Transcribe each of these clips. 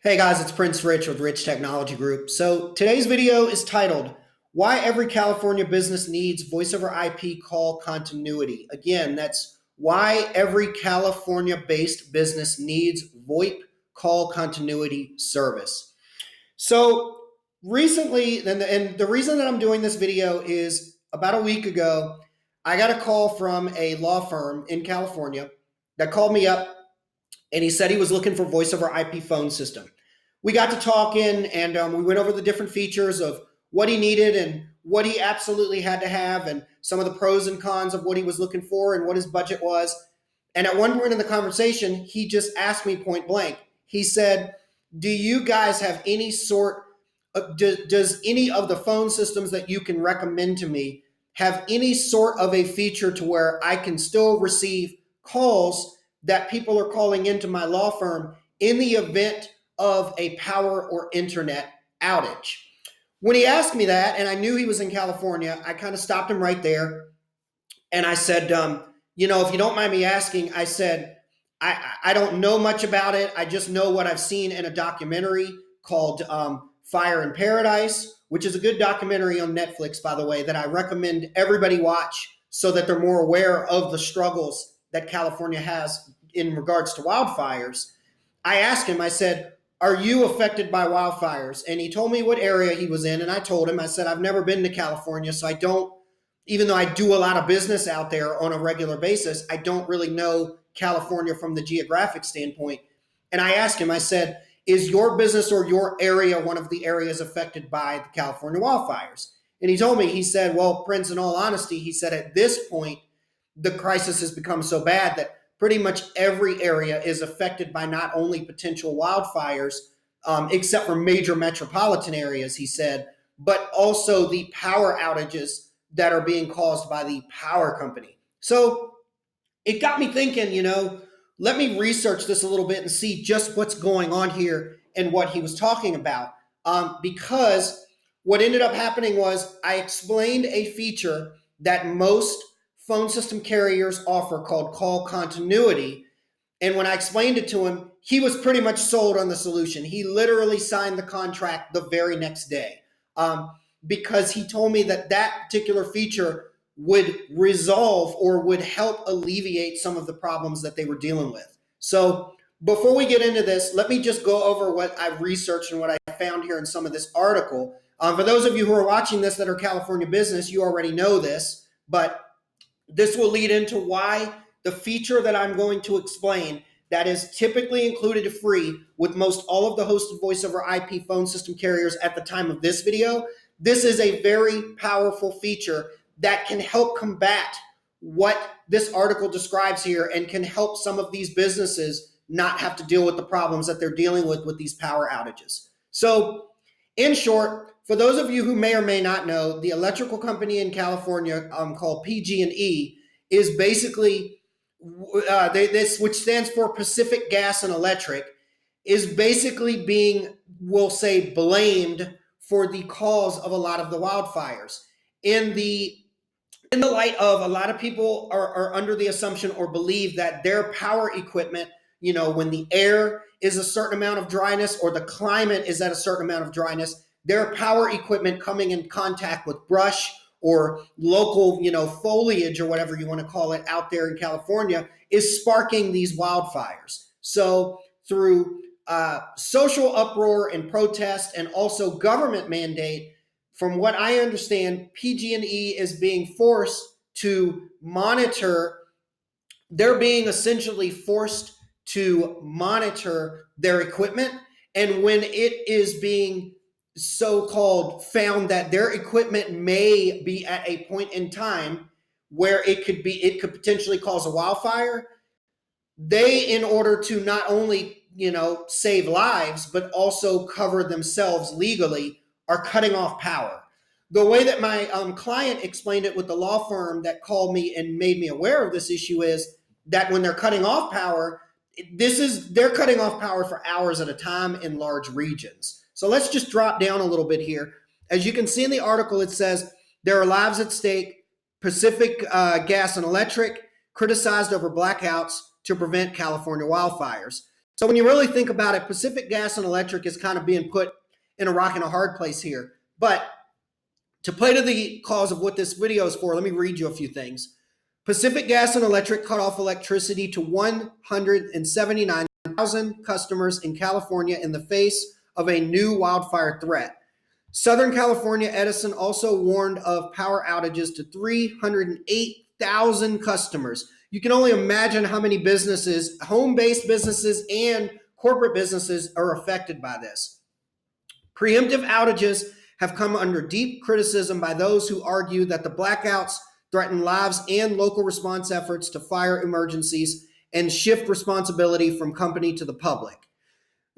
Hey guys, it's Prince Rich with Rich Technology Group. So today's video is titled, Why Every California Business Needs Voice over IP Call Continuity. Again, that's why every California-based business needs VoIP call continuity service. So recently, and the reason that I'm doing this video is about a week ago, I got a call from a law firm in California that called me up and he said he was looking for voice over IP phone system. We got to talking and we went over the different features of what he needed and what he absolutely had to have and some of the pros and cons of what he was looking for and what his budget was. And at one point in the conversation, he just asked me point blank. He said, do you guys have any sort of, does any of the phone systems that you can recommend to me have any sort of a feature to where I can still receive calls that people are calling into my law firm in the event of a power or internet outage? When he asked me that, and I knew he was in California, I kind of stopped him right there. And I said, if you don't mind me asking, I said, I don't know much about it. I just know what I've seen in a documentary called Fire in Paradise, which is a good documentary on Netflix, by the way, that I recommend everybody watch so that they're more aware of the struggles that California has in regards to wildfires. I asked him, I said, are you affected by wildfires? And he told me what area he was in. And I told him, I said, I've never been to California, so I don't, even though I do a lot of business out there on a regular basis, I don't really know California from the geographic standpoint. And I asked him, I said, is your business or your area one of the areas affected by the California wildfires? And he told me, he said, well, Prince, in all honesty, he said, at this point, the crisis has become so bad that pretty much every area is affected by not only potential wildfires, except for major metropolitan areas, he said, but also the power outages that are being caused by the power company. So it got me thinking, let me research this a little bit and see just what's going on here and what he was talking about. Because what ended up happening was I explained a feature that most phone system carriers offer called call continuity. And when I explained it to him, he was pretty much sold on the solution. He literally signed the contract the very next day, because he told me that that particular feature would resolve or would help alleviate some of the problems that they were dealing with. So before we get into this, let me just go over what I've researched and what I found here in some of this article. For those of you who are watching this that are California business, you already know this, but this will lead into why the feature that I'm going to explain that is typically included free with most all of the hosted voice over IP phone system carriers at the time of this video. This is a very powerful feature that can help combat what this article describes here and can help some of these businesses not have to deal with the problems that they're dealing with these power outages. So in short, for those of you who may or may not know, the electrical company in California called PG&E is basically this, which stands for Pacific Gas and Electric, is basically being, we'll say, blamed for the cause of a lot of the wildfires. In the light of a lot of people are under the assumption or believe that their power equipment, when the air is a certain amount of dryness or the climate is at a certain amount of dryness, their power equipment coming in contact with brush or local, foliage or whatever you want to call it out there in California is sparking these wildfires. So through social uproar and protest and also government mandate, from what I understand, PG&E is being forced to monitor, they're being essentially forced to monitor their equipment. And when it is being so-called found that their equipment may be at a point in time where it could potentially cause a wildfire, they, in order to not only, save lives, but also cover themselves legally, are cutting off power. The way that my client explained it with the law firm that called me and made me aware of this issue is that when they're cutting off power, they're cutting off power for hours at a time in large regions. So let's just drop down a little bit here. As you can see in the article, it says there are lives at stake. Pacific Gas and Electric criticized over blackouts to prevent California wildfires. So when you really think about it, Pacific Gas and Electric is kind of being put in a rock and a hard place here. But to play to the cause of what this video is for, let me read you a few things. Pacific Gas and Electric cut off electricity to 179,000 customers in California in the face of a new wildfire threat. Southern California Edison also warned of power outages to 308,000 customers. You can only imagine how many businesses, home-based businesses and corporate businesses, are affected by this. Preemptive outages have come under deep criticism by those who argue that the blackouts threaten lives and local response efforts to fire emergencies and shift responsibility from company to the public.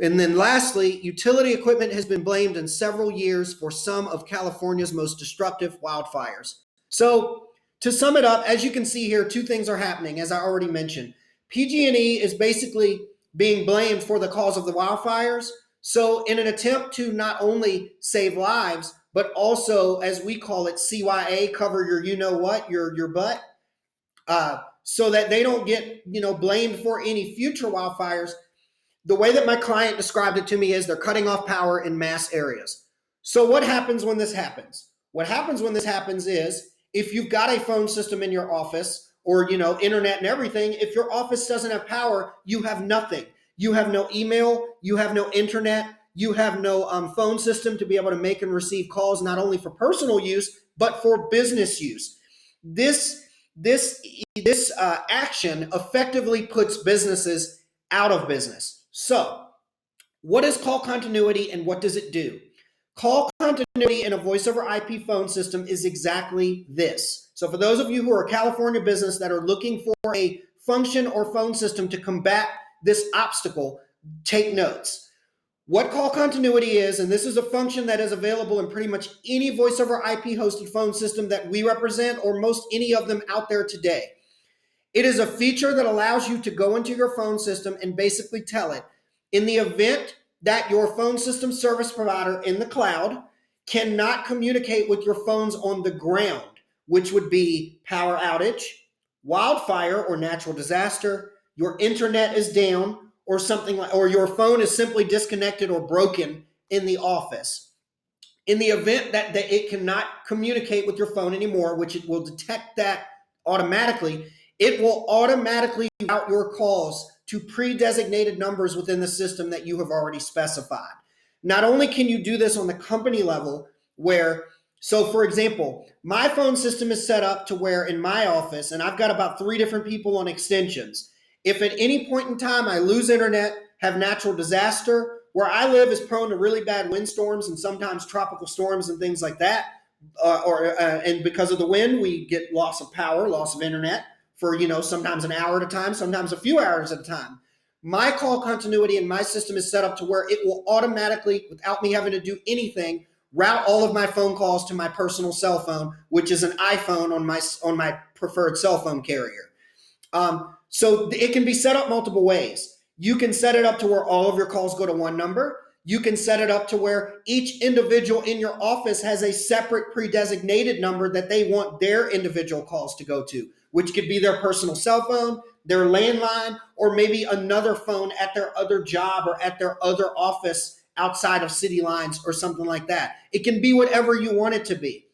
And then lastly, utility equipment has been blamed in several years for some of California's most destructive wildfires. So to sum it up, as you can see here, two things are happening, as I already mentioned. PG&E is basically being blamed for the cause of the wildfires. So in an attempt to not only save lives, but also, as we call it, CYA, cover your you-know-what, your butt, so that they don't get blamed for any future wildfires. The way that my client described it to me is they're cutting off power in mass areas. So what happens when this happens? What happens when this happens is if you've got a phone system in your office or internet and everything, if your office doesn't have power, you have nothing. You have no email, you have no internet, you have no phone system to be able to make and receive calls, not only for personal use, but for business use. This action effectively puts businesses out of business. So what is call continuity and what does it do? Call continuity in a voice over IP phone system is exactly this. So for those of you who are a California business that are looking for a function or phone system to combat this obstacle, take notes. What call continuity is, and this is a function that is available in pretty much any voice over IP hosted phone system that we represent or most any of them out there today. It is a feature that allows you to go into your phone system and basically tell it, in the event that your phone system service provider in the cloud cannot communicate with your phones on the ground, which would be power outage, wildfire or natural disaster, your internet is down, or something like, or your phone is simply disconnected or broken in the office. In the event that it cannot communicate with your phone anymore, which it will detect that automatically, it will automatically route your calls to pre-designated numbers within the system that you have already specified. Not only can you do this on the company level so for example, my phone system is set up to where in my office, and I've got about 3 different people on extensions. If at any point in time I lose internet, have natural disaster, where I live is prone to really bad windstorms and sometimes tropical storms and things like that, and because of the wind, we get loss of power, loss of internet for sometimes an hour at a time, sometimes a few hours at a time. My call continuity in my system is set up to where it will automatically, without me having to do anything, route all of my phone calls to my personal cell phone, which is an iPhone on my preferred cell phone carrier. So it can be set up multiple ways. You can set it up to where all of your calls go to one number. You can set it up to where each individual in your office has a separate pre-designated number that they want their individual calls to go to, which could be their personal cell phone, their landline, or maybe another phone at their other job or at their other office outside of city lines or something like that. It can be whatever you want it to be.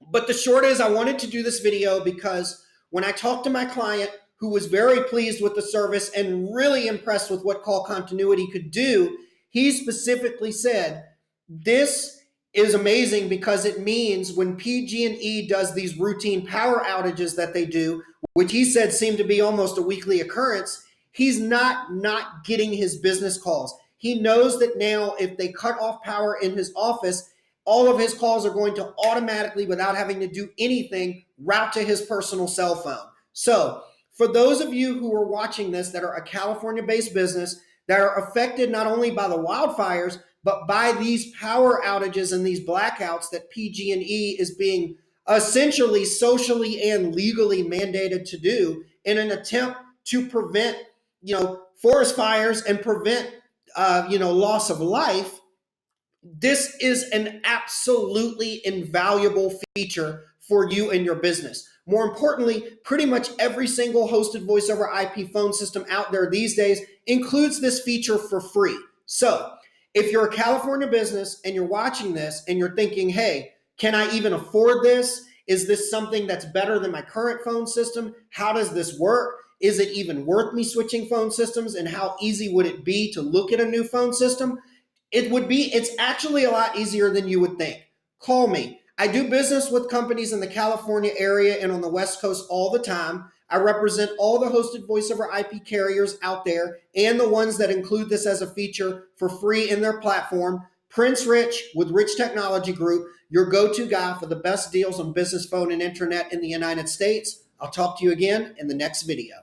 But the short is, I wanted to do this video because when I talked to my client, who was very pleased with the service and really impressed with what call continuity could do, he specifically said, this is amazing because it means when PG&E does these routine power outages that they do, which he said seem to be almost a weekly occurrence, he's not getting his business calls. He knows that now if they cut off power in his office, all of his calls are going to automatically, without having to do anything, route to his personal cell phone. So for those of you who are watching this that are a California-based business that are affected not only by the wildfires, but by these power outages and these blackouts that PG&E is being essentially socially and legally mandated to do in an attempt to prevent, forest fires and prevent, loss of life, this is an absolutely invaluable feature for you and your business. More importantly, pretty much every single hosted voice over IP phone system out there these days includes this feature for free. So if you're a California business and you're watching this and you're thinking, hey, can I even afford this? Is this something that's better than my current phone system? How does this work? Is it even worth me switching phone systems? And how easy would it be to look at a new phone system? It would be, it's actually a lot easier than you would think. Call me. I do business with companies in the California area and on the West Coast all the time. I represent all the hosted voice over IP carriers out there and the ones that include this as a feature for free in their platform. Prince Rich with Rich Technology Group, your go-to guy for the best deals on business phone and internet in the United States. I'll talk to you again in the next video.